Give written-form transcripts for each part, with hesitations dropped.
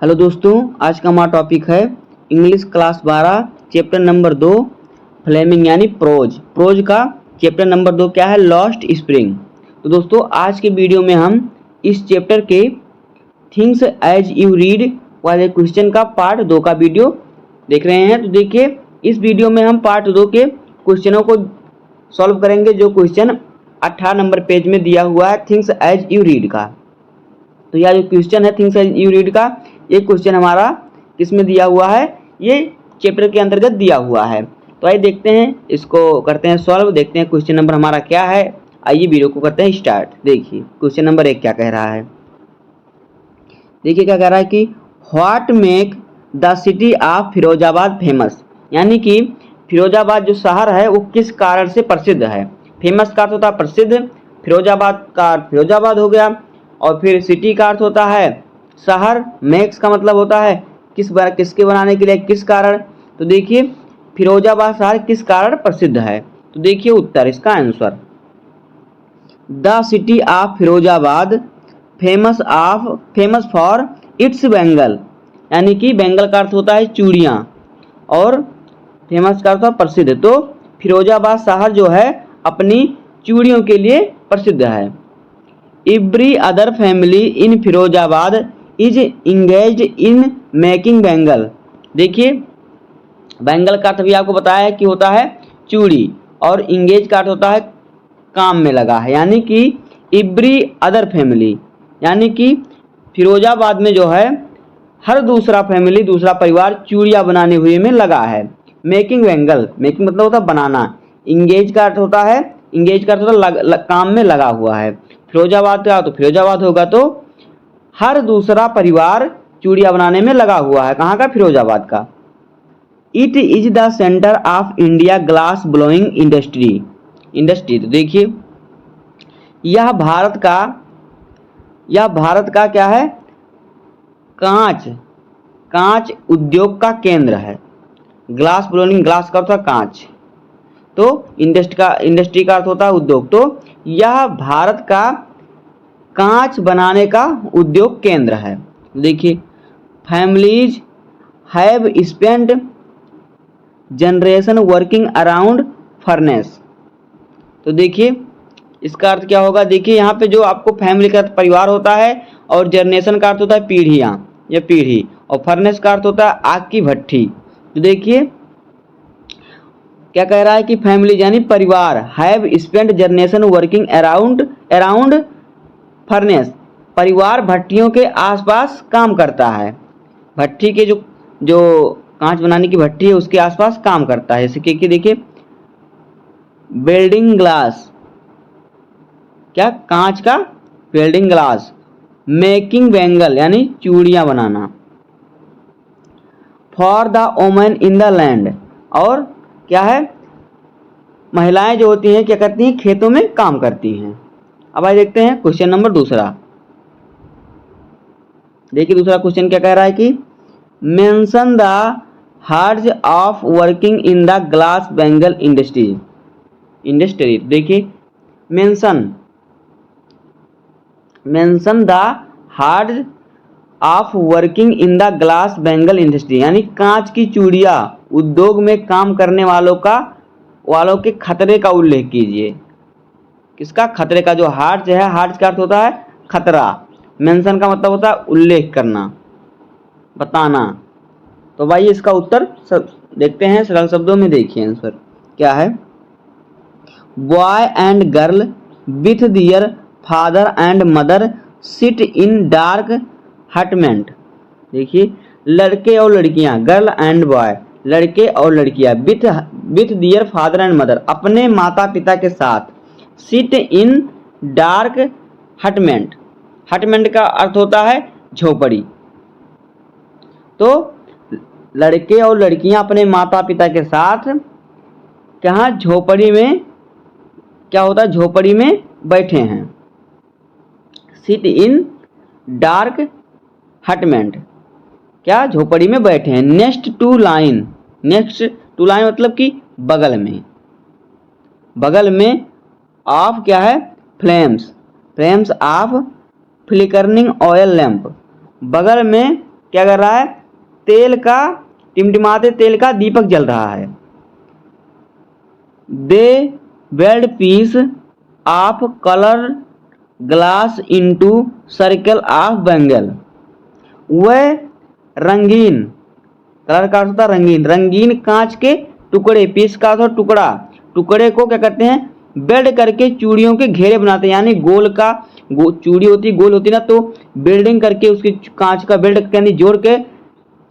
Hello दोस्तों, आज का हमारा टॉपिक है English class 12 chapter number 2 Flamingo यानी प्रोज का चैप्टर नंबर 2 क्या है, लॉस्ट स्प्रिंग। तो दोस्तों आज के वीडियो में हम इस चैप्टर के थिंग्स एज यू रीड वाले क्वेश्चन का पार्ट 2 का वीडियो देख रहे हैं। तो देखिए, इस वीडियो में हम पार्ट 2 के क्वेश्चनों को सॉल्व करेंगे जो क्वेश्चन 18 नंबर पेज में दिया हुआ है थिंग्स एज यू रीड का। तो यह जो क्वेश्चन है थिंग्स एज यू रीड का, ये क्वेश्चन हमारा किस में दिया हुआ है, ये चैप्टर के अंतर्गत दिया हुआ है। तो आइए देखते हैं, इसको करते हैं सॉल्व, देखते हैं क्वेश्चन नंबर हमारा क्या है। आइए वीडियो को करते हैं स्टार्ट। देखिए क्वेश्चन नंबर 1 क्या कह रहा है। देखिए क्या कह रहा है कि what make the city of Firozabad famous, यानी कि फिरोजाबाद जो शहर है वो किस कारण से प्रसिद्ध है। फेमस का अर्थ होता है प्रसिद्ध, फिरोजाबाद का अर्थ फिरोजाबाद हो गया, और फिर सिटी का अर्थ होता है शहर, मेक्स का मतलब होता है किसके बनाने के लिए, किस कारण। तो देखिए फिरोजाबाद शहर किस कारण प्रसिद्ध है। तो देखिए उत्तर, इसका answer the city of Firozabad famous for its Bengal, यानी कि बेंगल का अर्थ होता है चूड़ियाँ और फेमस का अर्थ है प्रसिद्ध। तो फिरोजाबाद शहर जो है अपनी चूड़ियों के लिए प्रसिद्ध है। Every other family in Firozabad is engaged in making bangle. देखिए बैंगल का अर्थ भी आपको बताया है कि होता है चूड़ी, और इंगेज का अर्थ होता है काम में लगा है, यानी कि एवरी अदर फैमिली, यानी कि फिरोजाबाद में जो है हर दूसरा फैमिली, दूसरा परिवार चूड़ियाँ बनाने हुए में लगा है। मेकिंग बैंगल, मेकिंग मतलब होता है बनाना, इंगेज का अर्थ होता है काम में लगा हुआ है। फिरोजाबाद का तो फिरोजाबाद होगा, तो हर दूसरा परिवार चूड़ियाँ बनाने में लगा हुआ है। कहाँ का, फिरोजाबाद का। It is the centre of India glass blowing industry. तो देखिए यह भारत का क्या है, कांच उद्योग का केंद्र है। ग्लास ब्लोइंग, ग्लास का अर्थ है कांच, तो इंडस्ट्री का अर्थ होता है उद्योग। तो यह भारत का कांच बनाने का उद्योग केंद्र है। देखिए families have spent generation working around furnace. तो देखिए इसका अर्थ क्या होगा। देखिए यहाँ पे जो आपको फैमिली का परिवार होता है, और जनरेशन का अर्थ होता है पीढ़ियाँ या पीढ़ी, और फर्नेस का अर्थ होता है आग की भट्ठी। तो देखिए क्या कह रहा है कि फैमिली यानी परिवार, have spent generation working around furnace, परिवार भट्टियों के आसपास काम करता है। भट्टी के जो कांच बनाने की भट्टी है उसके आसपास काम करता है। जैसे कि देखिए बिल्डिंग ग्लास, क्या, कांच का बिल्डिंग ग्लास। मेकिंग बैंगल यानी चूड़ियाँ बनाना। For the women in the land, और क्या है, महिलाएं जो होती हैं क्या करती हैं, खेतों में काम करती हैं। अब आइए देखते हैं क्वेश्चन नंबर 2। देखिए दूसरा क्वेश्चन क्या कह रहा है कि mention the harms of working in the glass bangle industry. देखिए mention the harms of working in the glass bangle industry, यानी कांच की चूड़ियाँ उद्योग में काम करने वालों के खतरे का उल्लेख कीजिए। किसका, खतरे का। जो हार्ज है, हार्ज का अर्थ होता है खतरा, मेंशन का मतलब होता है उल्लेख करना, बताना। तो भाई इसका उत्तर देखते हैं सरल शब्दों में। देखिए आंसर क्या है। Boy and girl with their father and mother sit in dark hutment. देखिए लड़के और लड़कियां, गर्ल एंड बॉय, लड़के और लड़कियां, with their father and mother, अपने माता पिता के साथ, सिट इन डार्क हटमेंट, हटमेंट का अर्थ होता है झोपड़ी। तो लड़के और लड़कियां अपने माता पिता के साथ कहाँ, झोपड़ी में, क्या होता है, झोपड़ी में बैठे हैं। सिट इन डार्क हटमेंट, क्या, झोपड़ी में बैठे हैं। नेक्स्ट टू लाइन मतलब कि बगल में ऑफ क्या है, flames of flickering oil lamp, बगल में क्या कर रहा है, तेल का, टिमटिमाते तेल का दीपक जल रहा है। They weld piece of colour glass into circle of bangle. वह रंगीन, कलर का अर्थ होता है रंगीन, रंगीन कांच के टुकड़े, पीस का अर्थ टुकड़ा, टुकड़े को क्या करते हैं, बेल्ड करके चूड़ियों के घेरे बनाते हैं। यानी गोल का चूड़ी होती, गोल होती ना, तो बिल्डिंग करके उसकी कांच का बेल्ट यानी जोड़ के,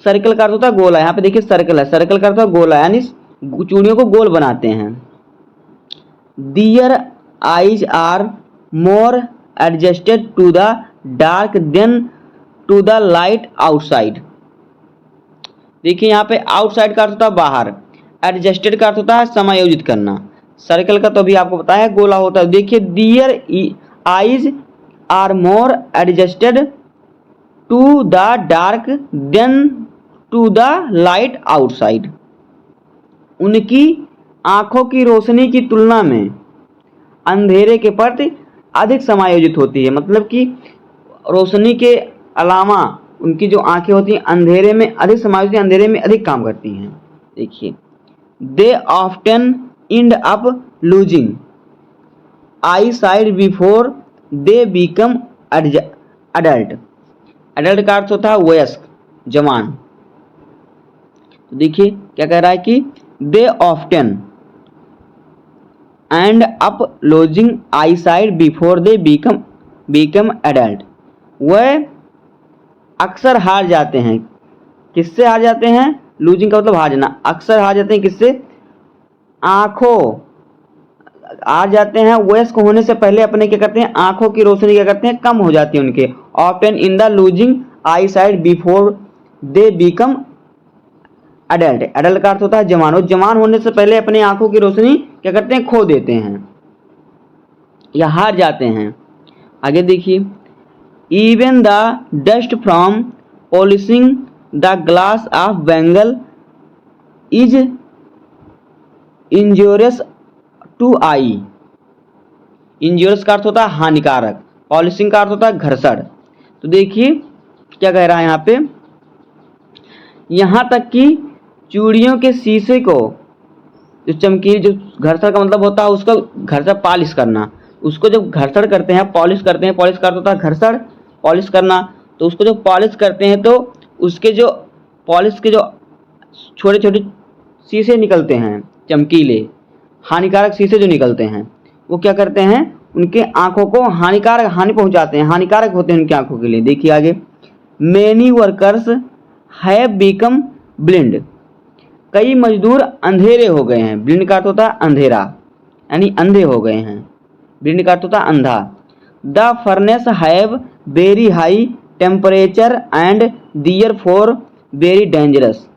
सर्कल का अर्थ होता है गोला, यहाँ पे देखिए सर्कल है, सर्कल का अर्थ होता है गोला, यानी चूड़ियों को गोल बनाते हैं। Their eyes are more adjusted to the dark than to the light outside. देखिए यहाँ पे आउटसाइड का अर्थ होता है बाहर, एडजस्टेड का अर्थ होता है समायोजित करना, सर्कल का तो अभी आपको बताया गोला होता है। देखिए their eyes are more adjusted to the dark than to the light outside. उनकी आंखों की रोशनी की तुलना में अंधेरे के प्रति अधिक समायोजित होती है। मतलब कि रोशनी के अलावा उनकी जो आंखें होती हैं अंधेरे में अधिक समायोजित, अंधेरे में अधिक काम करती हैं। देखिए they often end up losing eyesight before they become adult. Adult का अर्थ होता है वयस्क, जवान। तो देखिए क्या कह रहा है कि they often end up losing eyesight before they become adult. वह अक्सर हार जाते हैं, किससे हार जाते हैं, लूजिंग का मतलब हार जाना, अक्सर हार जाते हैं किससे, आंखों, हार जाते हैं वयस्क होने से पहले अपने क्या करते हैं, आंखों की रोशनी क्या करते हैं, कम हो जाती है उनके। Often in the losing eyesight before they become adult. Adult का अर्थ होता है जवान, और जवान होने से पहले अपने आंखों की रोशनी क्या करते हैं, खो देते हैं या हार जाते हैं। आगे देखिए even the dust from polishing the glass of bangle is injurious to eye. Injurious का अर्थ होता है हानिकारक, पॉलिशिंग का अर्थ होता है घर्षण। तो देखिए क्या कह रहा है यहाँ पे, यहाँ तक कि चूड़ियों के शीशे को, जो चमकीली, जो घर्षण का मतलब होता है उसका घर्षण, पॉलिश करना, उसको जब घर्षण करते हैं, पॉलिश करते हैं, पॉलिश का अर्थ होता है घर्षण, पॉलिश करना, तो उसको जब पॉलिश करते हैं तो उसके जो पॉलिश के जो छोटे छोटे शीशे निकलते हैं, चमकीले हानिकारक शीशे जो निकलते हैं, वो क्या करते हैं, उनके आंखों को हानिकारक, हानि पहुंचाते हैं, हानिकारक होते हैं उनकी आंखों के लिए। देखिए आगे many workers have become blind. कई मजदूर अंधेरे हो गए हैं। ब्लिंड का अर्थ होता है अंधेरा, यानी अंधे हो गए हैं। ब्लिंड का अर्थ होता है अंधा। The furnace have very high temperature and therefore very dangerous.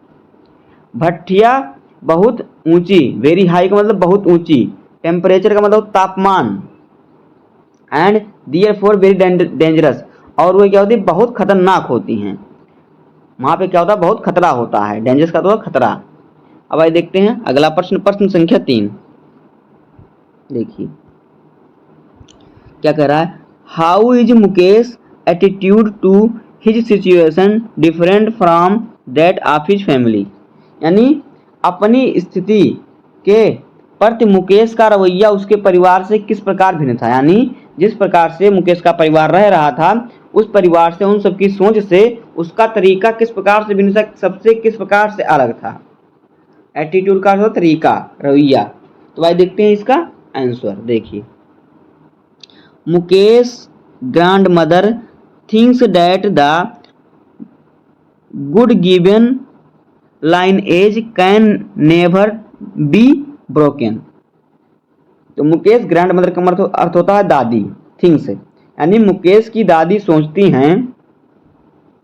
भट्टियाँ बहुत ऊंची, वेरी हाई का मतलब बहुत ऊंची, टेम्परेचर का मतलब तापमान, and therefore very dangerous, और वो क्या होती है, बहुत खतरनाक होती हैं। वहाँ पे क्या होता है, बहुत खतरा होता है, डेंजरस का तो खतरा। अब आइए देखते हैं अगला प्रश्न, प्रश्न संख्या 3। देखिए क्या कह रहा है, how is Mukesh attitude to his situation different from that of his family. यानी अपनी स्थिति के प्रति मुकेश का रवैया उसके परिवार से किस प्रकार भिन्न था। यानी जिस प्रकार से मुकेश का परिवार रह रहा था, उस परिवार से, उन सबकी सोच से उसका तरीका किस प्रकार से भिन्न था, सबसे किस प्रकार से अलग था। एटीट्यूड का तरीका, रवैया। तो भाई देखते हैं इसका आंसर। देखिए Mukesh grand mother thinks that the god given lineage can never be broken. तो मुकेश ग्रैंड मदर का अर्थ होता है दादी, थिंग्स, यानी मुकेश की दादी सोचती हैं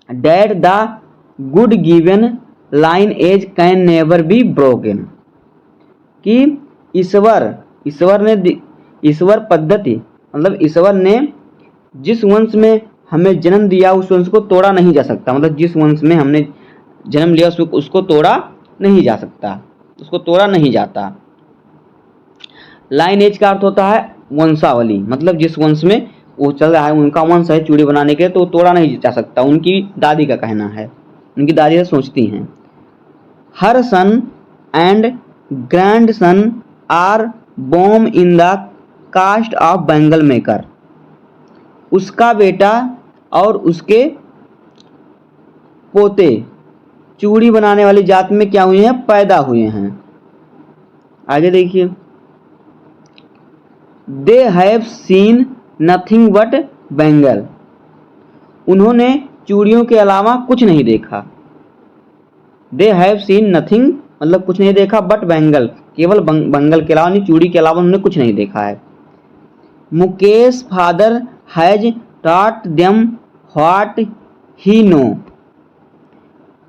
that the god given lineage can never be broken, कि ईश्वर पद्धति, मतलब ईश्वर ने जिस वंश में हमें जन्म दिया उस वंश को तोड़ा नहीं जा सकता। मतलब जिस वंश में हमने जन्म लिया उसको तोड़ा नहीं जा सकता, उसको तोड़ा नहीं जाता। लाइन एज का अर्थ होता है वंशावली, मतलब जिस वंश में वो चल रहा है, उनका वंश है चूड़ी बनाने के, तो तोड़ा नहीं जा सकता, उनकी दादी का कहना है। उनकी दादी ऐसा सोचती हैं। Her son and grandson are born in the caste of bangle maker. उसका बेटा और उसके पोते चूड़ी बनाने वाली जात में क्या हुए हैं, पैदा हुए हैं। आगे देखिए, they have seen nothing but bangle. उन्होंने चूड़ियों के अलावा कुछ नहीं देखा। दे हैव सीन नथिंग मतलब कुछ नहीं देखा, बट बैंगल केवल बैंगल के अलावा, चूड़ी के अलावा उन्होंने कुछ नहीं देखा है। Mukesh father has taught them what he know.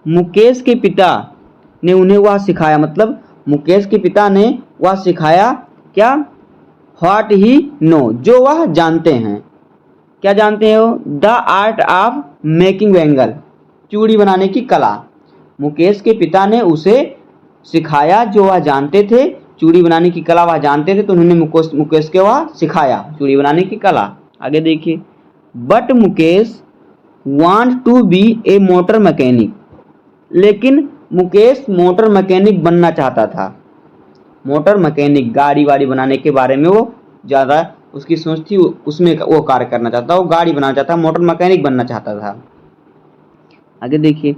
मुकेश के पिता ने उन्हें वह सिखाया, मतलब मुकेश के पिता ने वह सिखाया क्या, व्हाट ही नो, जो वह जानते हैं। क्या जानते हो, the art of making bangle, चूड़ी बनाने की कला। मुकेश के पिता ने उसे सिखाया जो वह जानते थे, चूड़ी बनाने की कला वह जानते थे, तो उन्होंने मुकेश को वह सिखाया चूड़ी बनाने की कला। आगे देखिए, but Mukesh want to be a motor mechanic. लेकिन मुकेश मोटर मैकेनिक बनना चाहता था। मोटर मैकेनिक, गाड़ी वाड़ी बनाने के बारे में वो ज़्यादा उसकी सोच थी, उसमें वो कार्य करना चाहता, वो गाड़ी बनाना चाहता, मोटर मैकेनिक बनना चाहता था। आगे देखिए,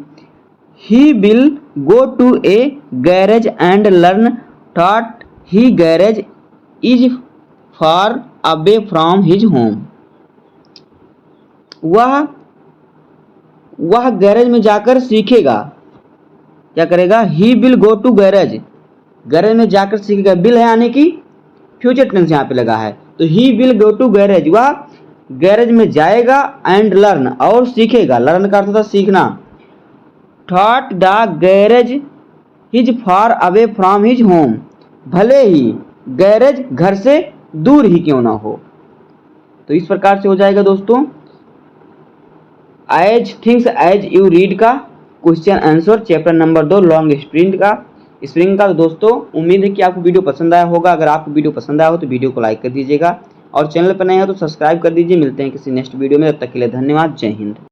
he will go to a garage and learn thought he garage is far away from his home. वह गैरेज में जाकर सीखेगा। क्या करेगा, he will go to garage, garage में जाकर सीखेगा। बिल है यानी कि फ्यूचर टेंस यहाँ पे लगा है, तो he will go to garage, वह गैरेज में जाएगा, एंड लर्न और सीखेगा। लर्न का अर्थ होता सीखना। Thought the garage his far away from his home, भले ही गैरेज घर से दूर ही क्यों ना हो। तो इस प्रकार से हो जाएगा दोस्तों as things as you read का question answer chapter number 2 long sprint का। तो दोस्तों उम्मीद है कि आपको वीडियो पसंद आया होगा। अगर आपको वीडियो पसंद आया हो तो वीडियो को लाइक कर दीजिएगा और चैनल पर नए हो तो सब्सक्राइब कर दीजिए। मिलते हैं किसी नेक्स्ट वीडियो में, तब तक के लिए धन्यवाद। जय हिंद।